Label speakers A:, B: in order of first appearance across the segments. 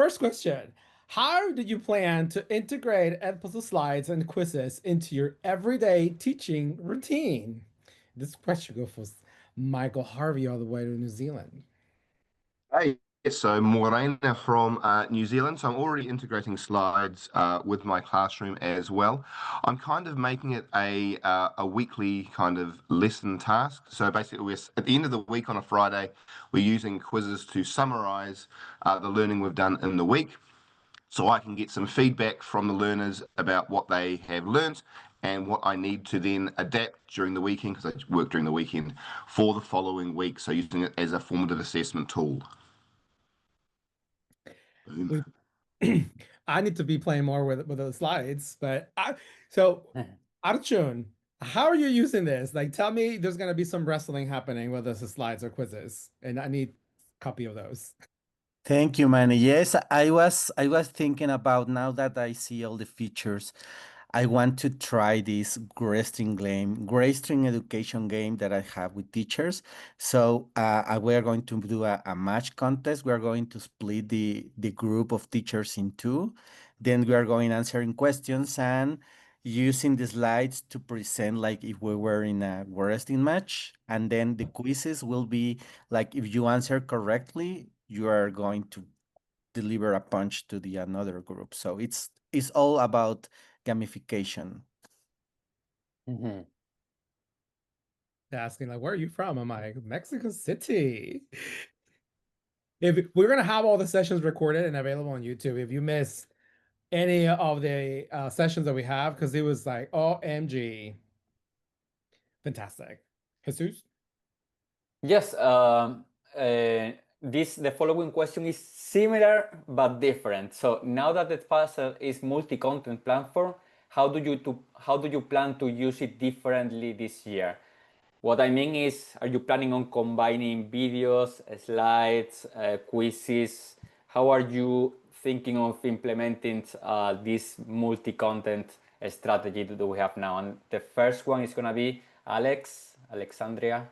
A: first question. How do you plan to integrate Edpuzzle slides and quizzes into your everyday teaching routine? This question goes for Michael Harvey all the way to New Zealand.
B: Hey, so Morena from New Zealand. So I'm already integrating slides with my classroom as well. I'm kind of making it a weekly kind of lesson task. So basically, we're at the end of the week on a Friday, we're using quizzes to summarize the learning we've done in the week, so I can get some feedback from the learners about what they have learnt and what I need to then adapt during the weekend, because I work during the weekend, for the following week. So using it as a formative assessment tool.
A: We, I need to be playing more with the slides, but so Arjun, how are you using this? Like, tell me there's gonna be some wrestling happening, whether it's the slides or quizzes, and I need a copy of those.
C: Thank you, Manny. Yes, I was thinking about now that I see all the features. I want to try this grade string education game that I have with teachers. So we are going to do a match contest. We are going to split the group of teachers in two. Then we are going answering questions and using the slides to present like if we were in a wrestling match. And then the quizzes will be like if you answer correctly, you are going to deliver a punch to the another group. So it's all about gamification.
D: Mm-hmm.
A: Asking like, where are you from? I'm like, Mexico City. If we're gonna have all the sessions recorded and available on YouTube, if you miss any of the sessions that we have, because it was like, OMG, fantastic. Jesus?
D: Yes, the following question is similar but different. So now that Edpuzzle is multi-content platform, how do you plan to use it differently this year? What I mean is, are you planning on combining videos, slides, quizzes? How are you thinking of implementing this multi-content strategy that we have now? And the first one is gonna be Alexandria.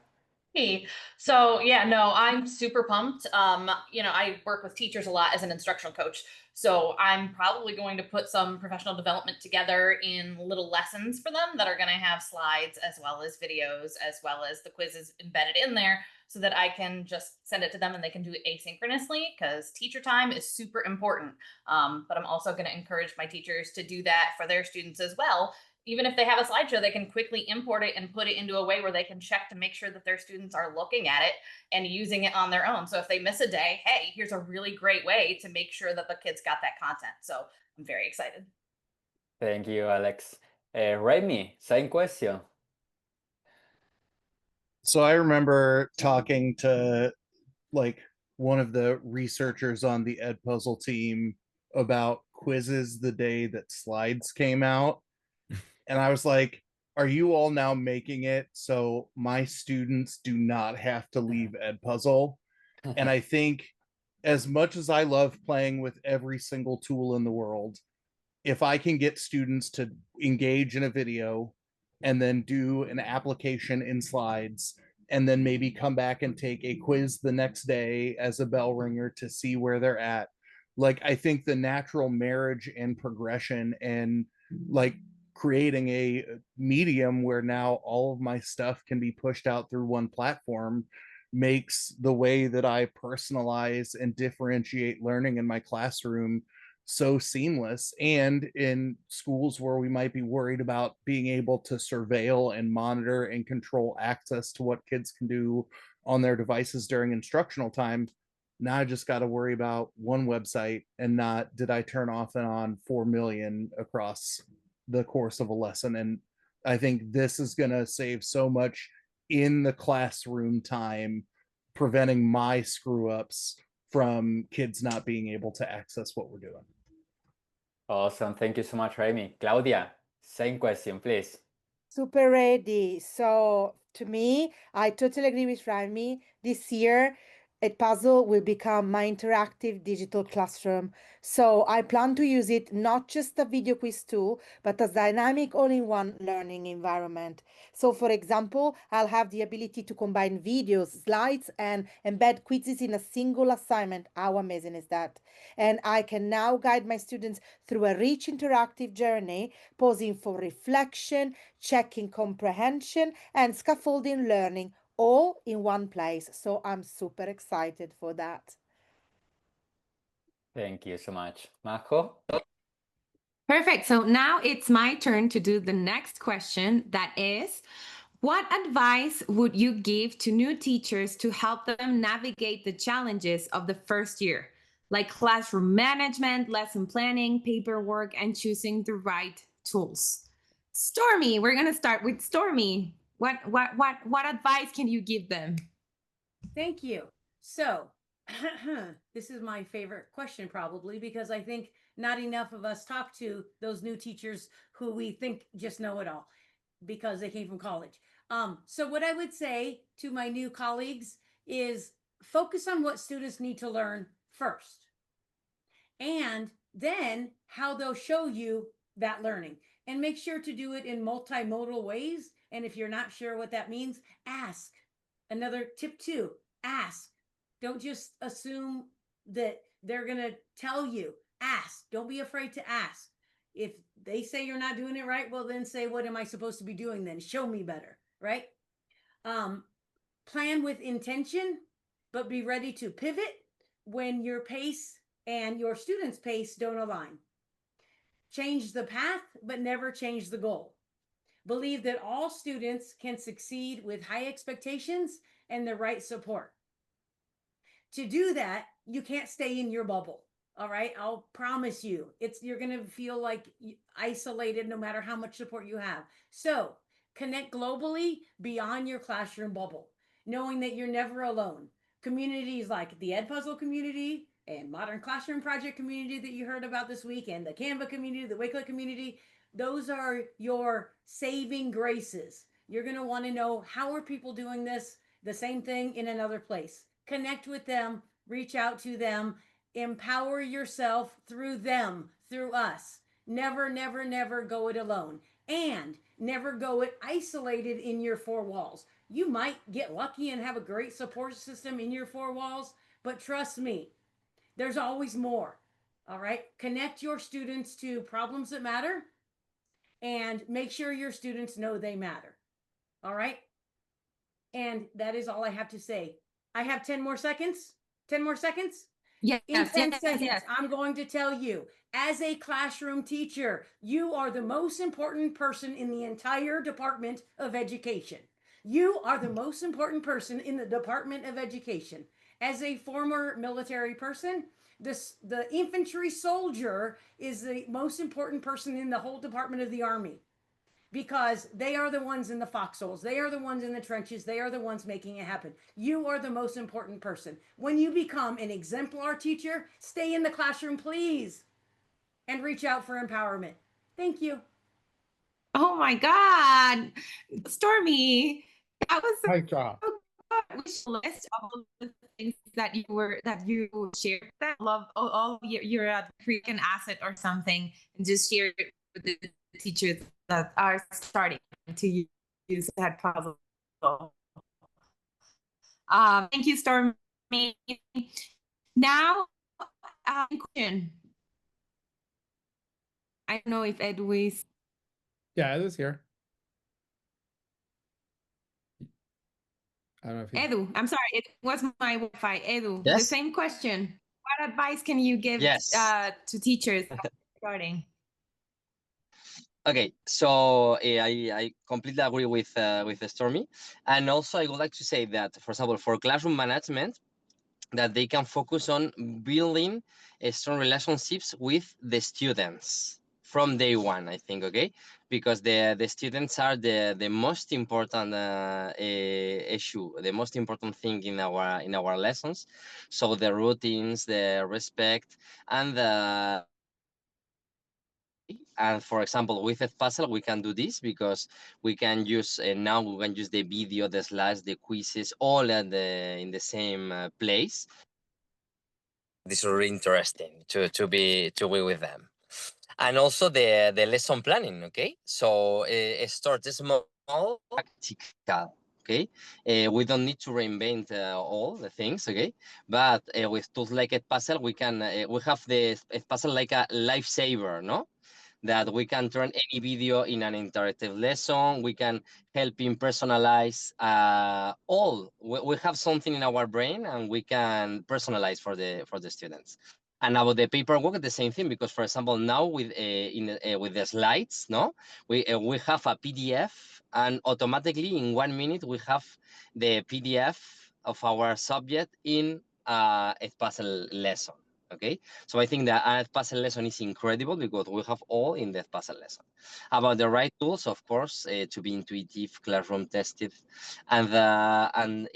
E: Hey, so yeah, no, I'm super pumped. I work with teachers a lot as an instructional coach. So I'm probably going to put some professional development together in little lessons for them that are going to have slides as well as videos, as well as the quizzes embedded in there so that I can just send it to them and they can do it asynchronously because teacher time is super important. But I'm also going to encourage my teachers to do that for their students as well. Even if they have a slideshow, they can quickly import it and put it into a way where they can check to make sure that their students are looking at it and using it on their own. So if they miss a day, hey, here's a really great way to make sure that the kids got that content. So I'm very excited.
D: Thank you, Alex. Remy, same question.
F: So I remember talking to like one of the researchers on the Edpuzzle team about quizzes the day that slides came out. And I was like, are you all now making it so my students do not have to leave Edpuzzle? And I think as much as I love playing with every single tool in the world, if I can get students to engage in a video and then do an application in slides and then maybe come back and take a quiz the next day as a bell ringer to see where they're at, like I think the natural marriage and progression and like creating a medium where now all of my stuff can be pushed out through one platform makes the way that I personalize and differentiate learning in my classroom so seamless. And in schools where we might be worried about being able to surveil and monitor and control access to what kids can do on their devices during instructional time, now I just got to worry about one website and not did I turn off and on 4 million across the course of a lesson. And I think this is going to save so much in the classroom time, preventing my screw ups from kids not being able to access what we're doing.
D: Awesome. Thank you so much, Remy. Claudia, same question, please.
G: Super ready. So to me, I totally agree with Rami. This year, Edpuzzle will become my interactive digital classroom. So I plan to use it not just a video quiz tool, but as dynamic all-in-one learning environment. So for example, I'll have the ability to combine videos, slides, and embed quizzes in a single assignment. How amazing is that? And I can now guide my students through a rich interactive journey, pausing for reflection, checking comprehension, and scaffolding learning all in one place. So I'm super excited for that.
D: Thank you so much. Majo?
H: Perfect. So now it's my turn to do the next question, that is, what advice would you give to new teachers to help them navigate the challenges of the first year, like classroom management, lesson planning, paperwork, and choosing the right tools? Stormy, we're gonna start with Stormy. What advice can you give them?
I: Thank you. So, this is my favorite question probably, because I think not enough of us talk to those new teachers who we think just know it all because they came from college. So what I would say to my new colleagues is focus on what students need to learn first, and then how they'll show you that learning, and make sure to do it in multimodal ways. And if you're not sure what that means, ask. Another tip too, ask. Don't just assume that they're going to tell you. Ask. Don't be afraid to ask. If they say you're not doing it right, well, then say, what am I supposed to be doing then? Show me better, right? Plan with intention, but be ready to pivot when your pace and your students' pace don't align. Change the path, but never change the goal. Believe that all students can succeed with high expectations and the right support. To do that, you can't stay in your bubble. All right. I'll promise you, you're going to feel like isolated no matter how much support you have. So connect globally beyond your classroom bubble, knowing that you're never alone. Communities like the Edpuzzle community and Modern Classroom Project community that you heard about this week, and the Canva community, the Wakelet community, those are your saving graces. You're going to want to know, how are people doing this? The same thing in another place. Connect with them, reach out to them, empower yourself through them, through us. Never, never, never go it alone. And never go it isolated in your four walls. You might get lucky and have a great support system in your four walls, but trust me, there's always more. All right. Connect your students to problems that matter, and make sure your students know they matter. All right. And that is all I have to say. I have 10 more seconds. 10 more seconds?
H: Yes,
I: In 10
H: yes,
I: seconds,
H: yes.
I: I'm going to tell you, as a classroom teacher, you are the most important person in the entire Department of Education. You are the most important person in the Department of Education. As a former military person, the infantry soldier is the most important person in the whole Department of the Army, because they are the ones in the foxholes. They are the ones in the trenches. They are the ones making it happen. You are the most important person. When you become an exemplar teacher, stay in the classroom, please, and reach out for empowerment. Thank you.
H: Oh my God, Stormy, that was
A: Nice job.
H: wish list of all the things that you shared. I love all your freaking asset or something, and just share it with the teachers that are starting to use that puzzle. Thank you, Stormy. Now, question. I don't know if Edwis.
A: Yeah, it is here. I don't know if
H: Edu, I'm sorry, it was my Wi-Fi. Edu, the
J: Yes.
H: same question. What advice can you give
J: Yes.
H: to teachers starting?
J: Okay, so I completely agree with Stormy, and also I would like to say that, for example, for classroom management, that they can focus on building strong relationships with the students from day one, I think, okay? Because the students are the most important issue, the most important thing in our lessons. So the routines, the respect, and And for example, with Edpuzzle, we can do this because we can use now we can use the video, the slides, the quizzes, all in the same place. This is really interesting to be with them. And also the lesson planning, okay? So start small, practical, okay? We don't need to reinvent all the things, okay? But with tools like Edpuzzle, we can we have the Edpuzzle like a lifesaver, no? That we can turn any video in an interactive lesson. We can help in personalize all. We have something in our brain, and we can personalize for the students. And about the paperwork, the same thing, because for example, now with with the slides, no, we have a PDF, and automatically in 1 minute we have the PDF of our subject in a puzzle lesson. Okay, so I think that an puzzle lesson is incredible because we have all in the puzzle lesson. About the right tools, of course, to be intuitive, classroom tested, and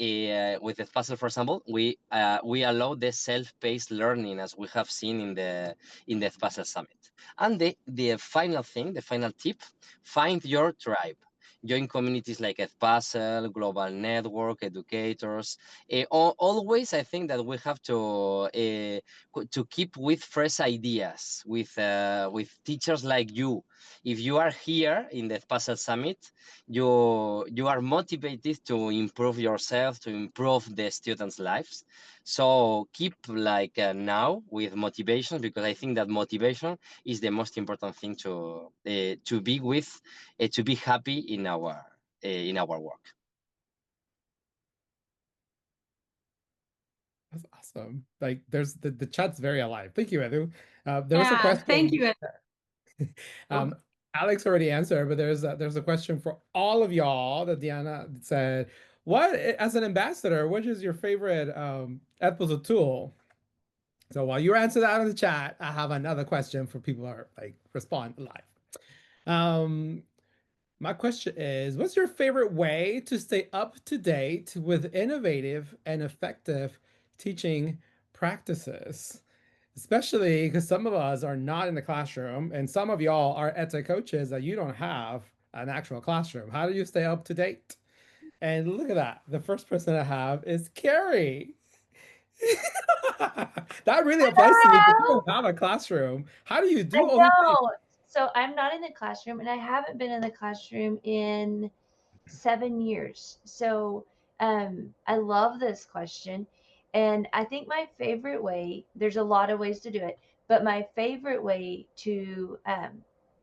J: with the puzzle, for example, we allow the self-paced learning, as we have seen in the puzzle summit. And the final thing, the final tip: find your tribe. Join communities like Edpuzzle, Global Network, educators. Always, I think that we have to keep with fresh ideas, with teachers like you. If you are here in the Edpuzzle Summit, you are motivated to improve yourself, to improve the students' lives. So keep like now with motivation, because I think that motivation is the most important thing to be with, to be happy in our work.
A: That's awesome. Like there's the chat's very alive. Thank you, Edu. There was a question.
H: Thank you, Edu.
A: Alex already answered, but there's a question for all of y'all that Diana said. What, as an ambassador, what is your favorite Edpuzzle tool? So while you answer that in the chat, I have another question for people who are like respond live. My question is, what's your favorite way to stay up to date with innovative and effective teaching practices? Especially because some of us are not in the classroom, and some of y'all are ETA coaches that you don't have an actual classroom. How do you stay up to date? And look at that. The first person I have is Carrie. That really applies to you because you don't have a classroom. How do you do all these things?
K: So I'm not in the classroom, and I haven't been in the classroom in 7 years. So I love this question. And I think my favorite way, there's a lot of ways to do it, but my favorite way to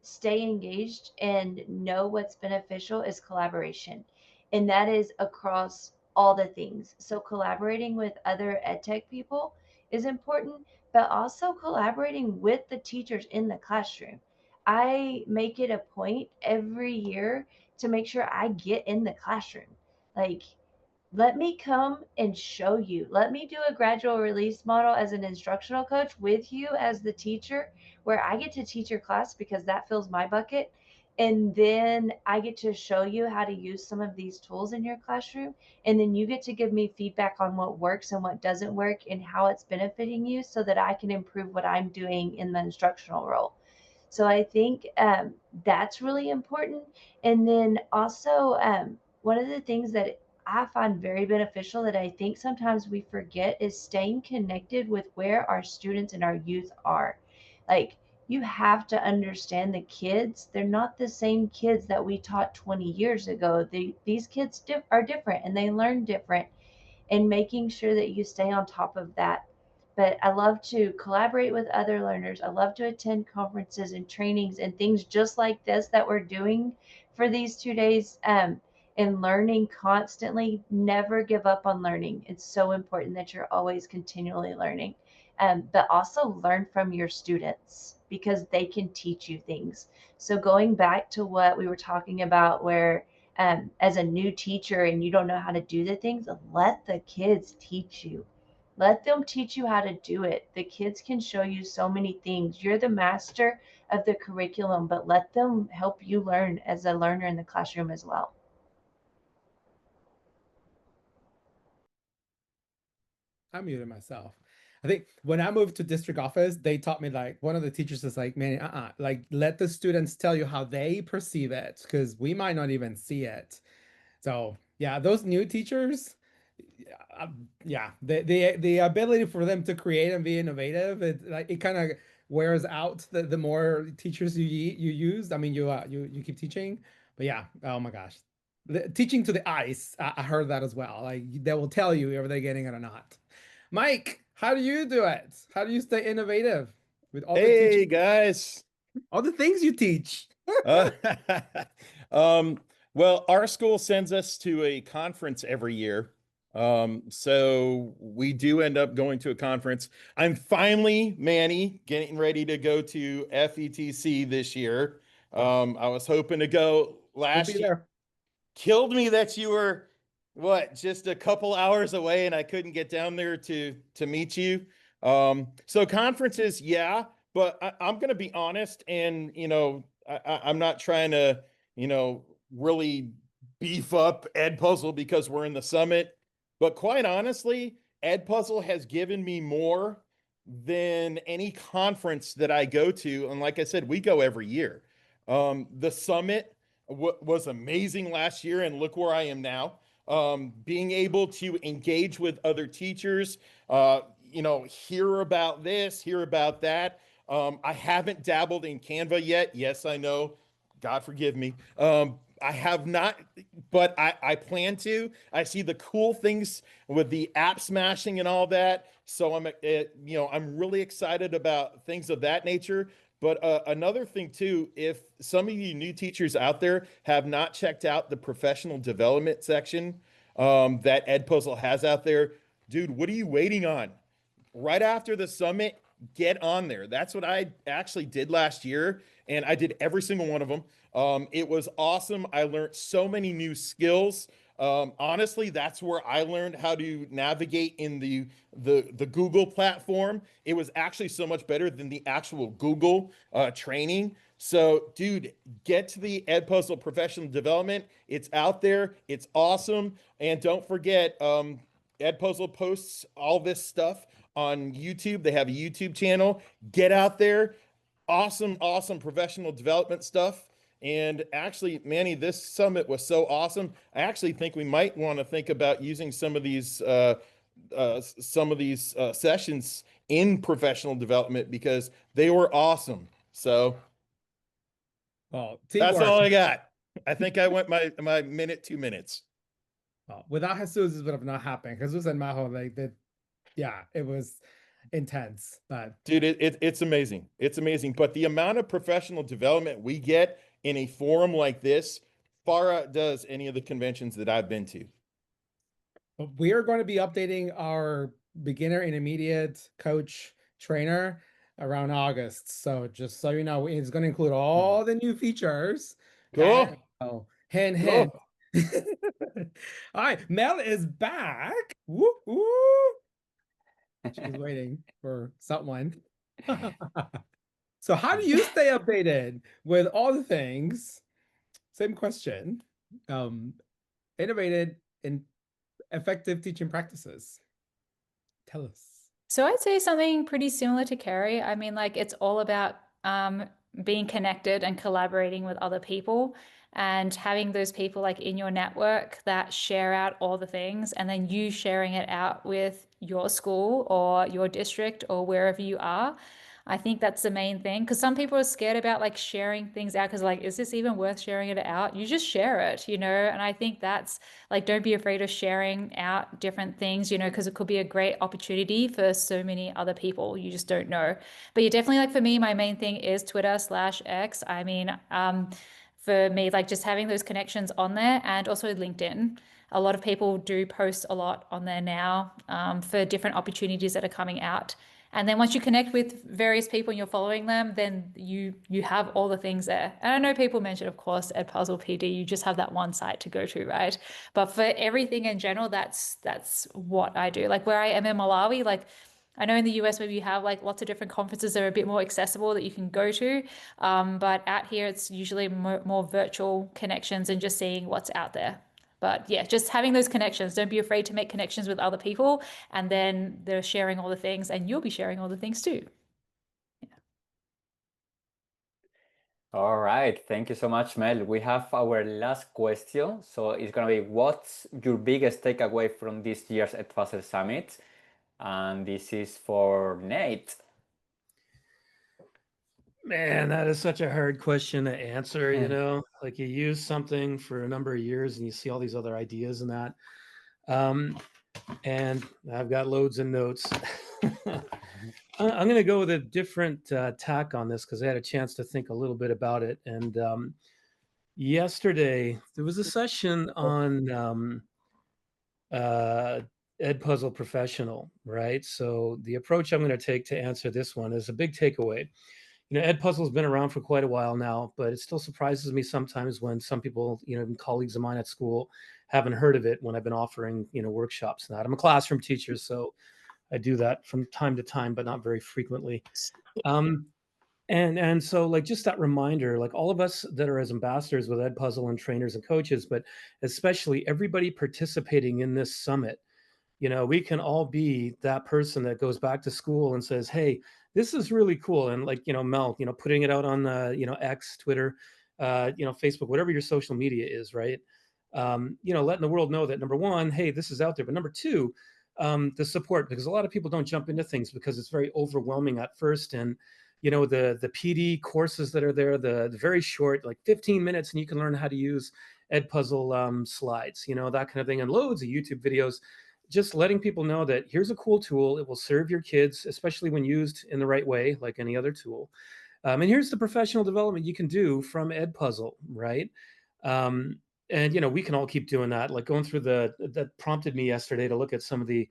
K: stay engaged and know what's beneficial is collaboration. And that is across all the things. So collaborating with other EdTech people is important, but also collaborating with the teachers in the classroom. I make it a point every year to make sure I get in the classroom. Like, let me come and show you. Let me do a gradual release model as an instructional coach with you as the teacher, where I get to teach your class because that fills my bucket. And then I get to show you how to use some of these tools in your classroom. And then you get to give me feedback on what works and what doesn't work and how it's benefiting you so that I can improve what I'm doing in the instructional role. So I think that's really important. And then also, one of the things that I find very beneficial that I think sometimes we forget is staying connected with where our students and our youth are. Like, you have to understand the kids. They're not the same kids that we taught 20 years ago. These kids are different and they learn different, and making sure that you stay on top of that. But I love to collaborate with other learners. I love to attend conferences and trainings and things just like this that we're doing for these 2 days, and learning constantly. Never give up on learning. It's so important that you're always continually learning. But also learn from your students because they can teach you things. So going back to what we were talking about, where as a new teacher and you don't know how to do the things, let the kids teach you. Let them teach you how to do it. The kids can show you so many things. You're the master of the curriculum, but let them help you learn as a learner in the classroom as well.
A: I muted myself. I think when I moved to district office, they taught me like one of the teachers is like, man, like let the students tell you how they perceive it because we might not even see it. So yeah, those new teachers, yeah, the ability for them to create and be innovative, it like it kind of wears out the more teachers you use. I mean, you keep teaching, but yeah, oh my gosh, teaching to the ice. I heard that as well. Like they will tell you if they're getting it or not. Mike, how do you do it? How do you stay innovative with all the
L: Hey guys.
A: all the things you teach?
L: Uh, um, well, our school sends us to a conference every year. So we do end up going to a conference. I'm finally, Manny, getting ready to go to FETC this year. I was hoping to go last year.
A: There.
L: Killed me that you were just a couple hours away and I couldn't get down there to meet you. So conferences, yeah, but I'm going to be honest, and I'm not trying to really beef up Edpuzzle because we're in the summit, but quite honestly, Edpuzzle has given me more than any conference that I go to, and like I said, we go every year. The summit was amazing last year, and look where I am now. Being able to engage with other teachers, hear about this, hear about that. I haven't dabbled in Canva yet. Yes, I know. God forgive me. I have not, but I plan to. I see the cool things with the app smashing and all that. So I'm really excited about things of that nature. But another thing too, if some of you new teachers out there have not checked out the professional development section that Edpuzzle has out there, dude, what are you waiting on? Right after the summit, get on there. That's what I actually did last year, and I did every single one of them. It was awesome. I learned so many new skills. Honestly, that's where I learned how to navigate in the Google platform. It was actually so much better than the actual Google training. So, dude, get to the Edpuzzle Professional Development. It's out there. It's awesome. And don't forget, Edpuzzle posts all this stuff on YouTube. They have a YouTube channel. Get out there. Awesome, awesome professional development stuff. And actually, Manny, this summit was so awesome. I actually think we might want to think about using some of these sessions in professional development because they were awesome. So that's all I got. I think I went my minute, 2 minutes.
A: Without Jesus, this would have not happened. Jesus and Majo, like that, yeah, it was intense. But
L: dude, it's amazing. It's amazing. But the amount of professional development we get in a forum like this far outdoes any of the conventions that I've been to.
A: We are going to be updating our beginner, intermediate, coach, trainer around August. So just so you know, it's going to include all the new features.
L: Cool.
A: Oh, hint. All right, Mel is back. Woo woo. She's waiting for someone. So how do you stay updated with all the things? Same question. Innovated in effective teaching practices. Tell us.
M: So I'd say something pretty similar to Carrie. I mean, like it's all about being connected and collaborating with other people and having those people like in your network that share out all the things and then you sharing it out with your school or your district or wherever you are. I think that's the main thing because some people are scared about like sharing things out because like, is this even worth sharing it out? You just share it, and I think that's like, don't be afraid of sharing out different things, because it could be a great opportunity for so many other people. You just don't know. But yeah, definitely like for me, my main thing is Twitter/X. I mean, for me, like just having those connections on there and also LinkedIn. A lot of people do post a lot on there now for different opportunities that are coming out. And then once you connect with various people and you're following them, then you have all the things there. And I know people mention, of course, Edpuzzle PD, you just have that one site to go to, right? But for everything in general, that's what I do. Like where I am in Malawi, like I know in the US maybe you have like lots of different conferences that are a bit more accessible that you can go to. But out here, it's usually more virtual connections and just seeing what's out there. But yeah, just having those connections. Don't be afraid to make connections with other people, and then they're sharing all the things and you'll be sharing all the things too.
D: All right, thank you so much, Mel. We have our last question. So it's gonna be, what's your biggest takeaway from this year's Edpuzzle Summit? And this is for Nate.
N: Man, that is such a hard question to answer, you know, like you use something for a number of years and you see all these other ideas and that. And I've got loads of notes. I'm going to go with a different tack on this because I had a chance to think a little bit about it. And yesterday there was a session on Edpuzzle Professional, right? So the approach I'm going to take to answer this one is a big takeaway. You know, Edpuzzle has been around for quite a while now, but it still surprises me sometimes when some people, you know, even colleagues of mine at school haven't heard of it when I've been offering, you know, workshops and that. I'm a classroom teacher, so I do that from time to time, but not very frequently. And so like just that reminder, like all of us that are as ambassadors with Edpuzzle and trainers and coaches, but especially everybody participating in this summit, you know, we can all be that person that goes back to school and says, hey, this is really cool. And like, you know, Mel, you know, putting it out on, you know, X, Twitter, you know, Facebook, whatever your social media is, right? You know, letting the world know that number one, hey, this is out there. But number two, the support, because a lot of people don't jump into things because it's very overwhelming at first. And, you know, the PD courses that are there, the very short, like 15 minutes, and you can learn how to use Edpuzzle slides, you know, that kind of thing, and loads of YouTube videos. Just letting people know that here's a cool tool. It will serve your kids, especially when used in the right way, like any other tool. And here's the professional development you can do from Edpuzzle, right? And, you know, we can all keep doing that. Like going through that prompted me yesterday to look at some of the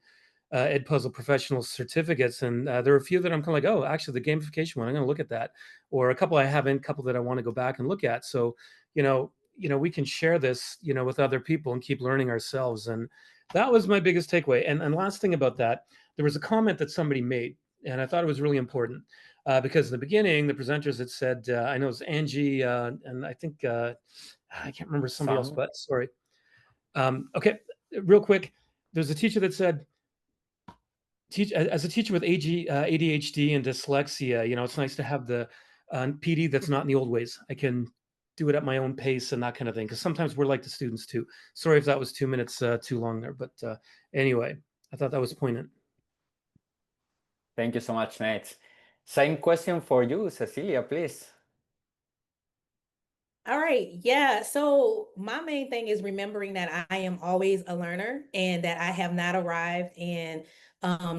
N: Edpuzzle professional certificates. And there are a few that I'm kind of like, oh, actually the gamification one, I'm going to look at that. Or a couple I haven't, a couple that I want to go back and look at. So, you know, we can share this, you know, with other people and keep learning ourselves. And that was my biggest takeaway. And last thing about that, there was a comment that somebody made, and I thought it was really important because in the beginning, the presenters had said, I know it's Angie, and I think, I can't remember somebody else, but sorry. Okay, real quick, there's a teacher that said, as a teacher with ADHD and dyslexia, you know, it's nice to have the PD that's not in the old ways. I can do it at my own pace and that kind of thing. Because sometimes we're like the students too. Sorry if that was 2 minutes too long there, but anyway, I thought that was poignant.
D: Thank you so much, Nate. Same question for you, Cecilia, please.
O: All right. Yeah. So my main thing is remembering that I am always a learner and that I have not arrived, and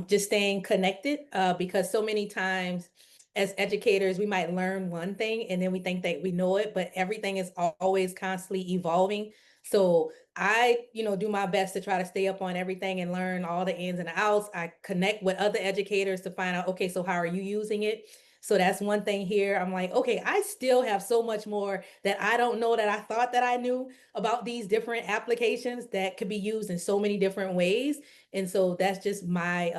O: just staying connected because so many times as educators, we might learn one thing and then we think that we know it, but everything is always constantly evolving. So I, do my best to try to stay up on everything and learn all the ins and outs. I connect with other educators to find out, okay, so how are you using it? So that's one thing here. I'm like, okay, I still have so much more that I don't know that I thought that I knew about these different applications that could be used in so many different ways. And so that's just my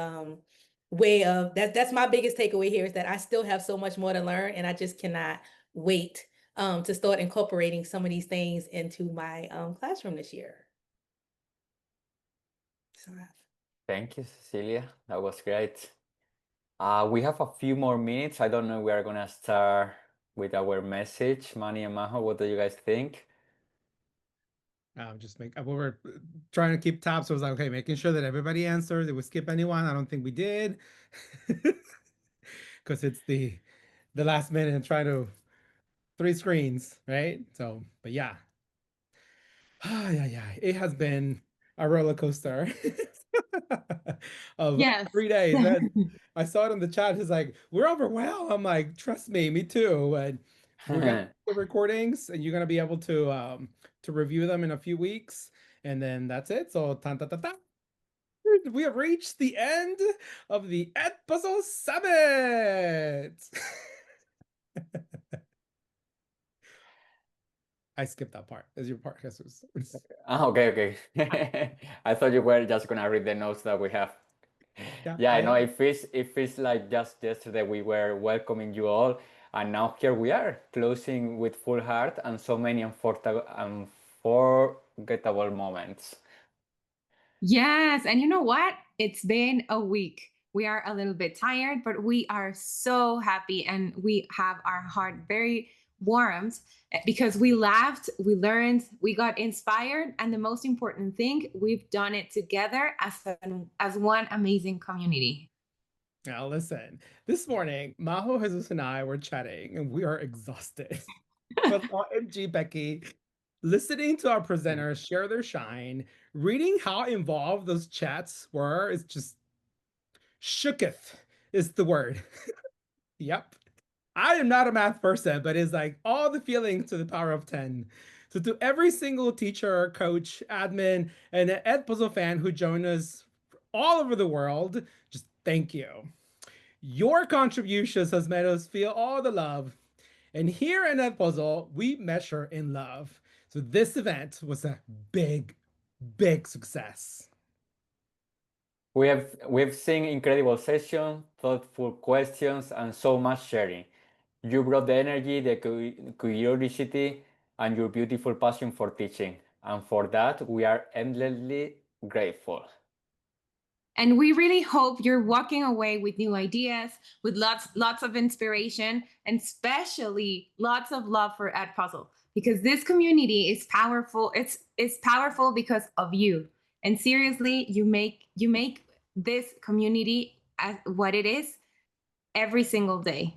O: way of that's my biggest takeaway here, is that I still have so much more to learn, and I just cannot wait to start incorporating some of these things into my classroom this year. So,
D: Thank you, Cecilia. That was great. We have a few more minutes. I don't know if we are gonna start with our message. Manny and Majo, what do you guys think?
A: We were trying to keep tabs. So I was like, okay, making sure that everybody answered. Did we skip anyone? I don't think we did. Because it's the last minute and trying to 3 screens, right? So, but yeah. Yeah. It has been a roller coaster of
H: Yes.
A: 3 days. And I saw it in the chat. He's like, we're overwhelmed. I'm like, trust me too. And we're gonna do the recordings, and you're gonna be able to review them in a few weeks, and then that's it. So we have reached the end of the Edpuzzle Summit. I skipped that part. As your part, Jesus.
D: Okay. I thought you were just gonna read the notes that we have. Yeah, I know it feels like just yesterday we were welcoming you all, and now here we are closing with full heart and so many unforgettable moments.
H: Yes, and you know what? It's been a week. We are a little bit tired, but we are so happy and we have our heart very warmed because we laughed, we learned, we got inspired, and the most important thing, we've done it together as one amazing community.
A: Now listen, this morning, Majo, Jesus, and I were chatting, and we are exhausted. But OMG, Becky, listening to our presenters share their shine, reading how involved those chats were, is just shooketh is the word. Yep. I am not a math person, but it's like all the feelings to the power of 10. So to every single teacher, coach, admin, and an Edpuzzle fan who joined us all over the world, just thank you. Your contributions has made us feel all the love. And here in Edpuzzle, we measure in love. So this event was a big, big success.
D: We've seen incredible sessions, thoughtful questions, and so much sharing. You brought the energy, the curiosity, and your beautiful passion for teaching. And for that, we are endlessly grateful.
H: And we really hope you're walking away with new ideas, with lots of inspiration, and especially lots of love for Edpuzzle, because this community is powerful. It's powerful because of you. And seriously, you make this community as what it is every single day.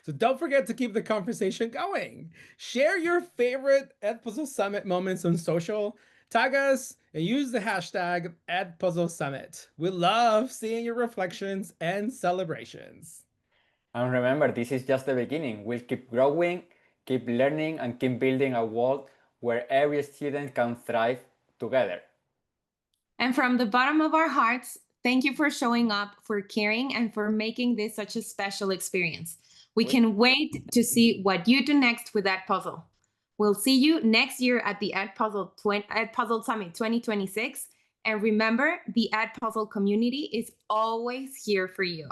A: So don't forget to keep the conversation going. Share your favorite Edpuzzle Summit moments on social. Tag us and use the hashtag Edpuzzle Summit. We love seeing your reflections and celebrations.
D: And remember, this is just the beginning. We'll keep growing, keep learning, and keep building a world where every student can thrive together.
H: And from the bottom of our hearts, thank you for showing up, for caring, and for making this such a special experience. We can wait to see what you do next with Edpuzzle. We'll see you next year at the Edpuzzle Summit 2026. And remember, the Edpuzzle community is always here for you.